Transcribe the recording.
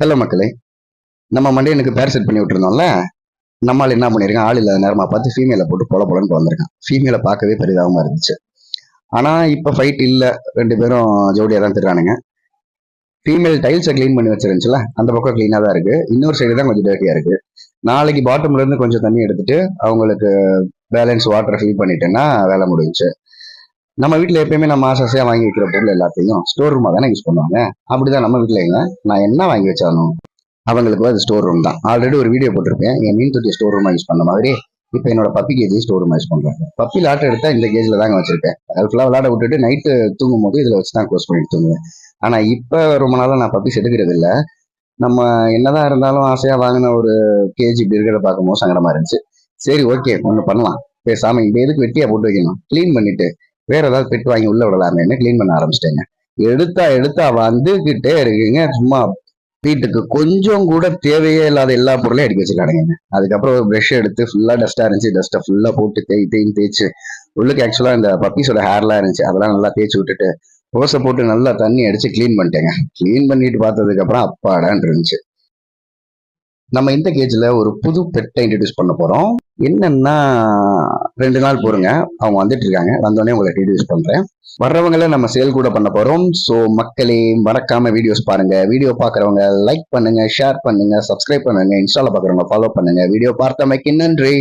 Hello மக்களே, நம்ம மண்டேனுக்கு பேர் செட் பண்ணி விட்டுருந்தோம்ல. நம்மால் என்ன பண்ணியிருக்கான், ஆள் இல்லாத நேரமா பார்த்து ஃபீமேலை போட்டு பொலன்னு வந்திருக்கான். ஃபீமேலை பார்க்கவே பரிதாபமா இருந்துச்சு. ஆனா இப்ப ஃபைட் இல்ல, ரெண்டு பேரும் ஜோடியா தான் திட்டுறானுங்க. ஃபீமேல் டைல்ஸை க்ளீன் பண்ணி வச்சிருந்துச்சுல, அந்த பக்கம் க்ளீனாக தான் இருக்கு. இன்னொரு சைடு தான் கொஞ்சம் டேர்ட்டியா இருக்கு. நாளைக்கு பாட்டம்ல இருந்து கொஞ்சம் தண்ணி எடுத்துட்டு அவங்களுக்கு பேலன்ஸ் வாட்டர் ஃபில் பண்ணிட்டேன்னா வேலை முடிஞ்சுச்சு. நம்ம வீட்டில் எப்பயுமே நம்ம ஆசையா வாங்கி வைக்கிற பொருள் எல்லாத்தையும் ஸ்டோர் ரூமா தானே யூஸ் பண்ணுவாங்க. அப்படிதான் நம்ம வீட்டில் நான் என்ன வாங்கி வச்சாலும் அவங்களுக்கு அது ஸ்டோர் ரூம் தான். ஆல்ரெடி ஒரு வீடியோ போட்டிருப்பேன், என் மீன் தொட்டி ஸ்டோர் ரூமா யூஸ் பண்ண மாதிரி. இப்போ என்னோட பப்பி கேஜி ஸ்டோர் ரூமா யூஸ் பண்றாங்க. பப்பி லாட்டை எடுத்தா இந்த கேஜில் தாங்க வச்சிருக்கேன். ஃபுல்லாக விளாட விட்டுட்டு நைட்டு தூங்கும் போது இதில் வச்சு தான் க்ளோஸ் பண்ணிட்டு தூங்குவேன். ஆனால் இப்போ ரொம்ப நாளாக நான் பப்பி எடுக்கிறது இல்லை. நம்ம என்னதான் இருந்தாலும் ஆசையாக வாங்கின ஒரு கேஜி இப்படி இருக்கிறத பார்க்கும்போது சங்கடமா இருந்துச்சு. சரி, ஓகே, ஒன்று பண்ணலாம். பேசாம இந்த எதுக்கு வெட்டியா போட்டு வைக்கணும், க்ளீன் பண்ணிட்டு வேற ஏதாவது பெட் வாங்கி உள்ள விடலாமேன்னு க்ளீன் பண்ண ஆரம்பிச்சிட்டேங்க. எடுத்தா வந்துகிட்டே இருக்குங்க. சும்மா வீட்டுக்கு கொஞ்சம் கூட தேவையே இல்லாத எல்லா பொருளையும் அடிக்க வச்சுக்கானுங்க. அதுக்கப்புறம் ஒரு ப்ரஷ் எடுத்து ஃபுல்லா டஸ்டா இருந்துச்சு, டஸ்ட்டை ஃபுல்லா போட்டு தேய்ச்சு உள்ளுக்கு ஆக்சுவலா இந்த பப்பீஸோட ஹேர்லாம் இருந்துச்சு, அதெல்லாம் நல்லா தேய்ச்சி விட்டுட்டு ஓசை போட்டு நல்லா தண்ணி அடிச்சு க்ளீன் பண்ணிட்டேங்க. க்ளீன் பண்ணிட்டு பார்த்ததுக்கு அப்புறம் அப்பாடான்னு இருந்துச்சு. நம்ம இந்த கேஜ்ல ஒரு புது பெட்டை இன்ட்ரடியூஸ் பண்ண போறோம். என்னன்னா 2 நாள் போருங்க, அவங்க வந்துட்டு இருக்காங்க. வந்தோடனே உங்களை இன்ட்ரடியூஸ் பண்றேன். வர்றவங்களை நம்ம சேல் கூட பண்ண போறோம். ஸோ மக்களே, மறக்காம வீடியோஸ் பாருங்க. வீடியோ பாக்குறவங்க லைக் பண்ணுங்க, ஷேர் பண்ணுங்க, சப்ஸ்கிரைப் பண்ணுங்க. இன்ஸ்டால பாக்குறவங்க ஃபாலோ பண்ணுங்க. வீடியோ பார்த்தமைக்கு நன்றி.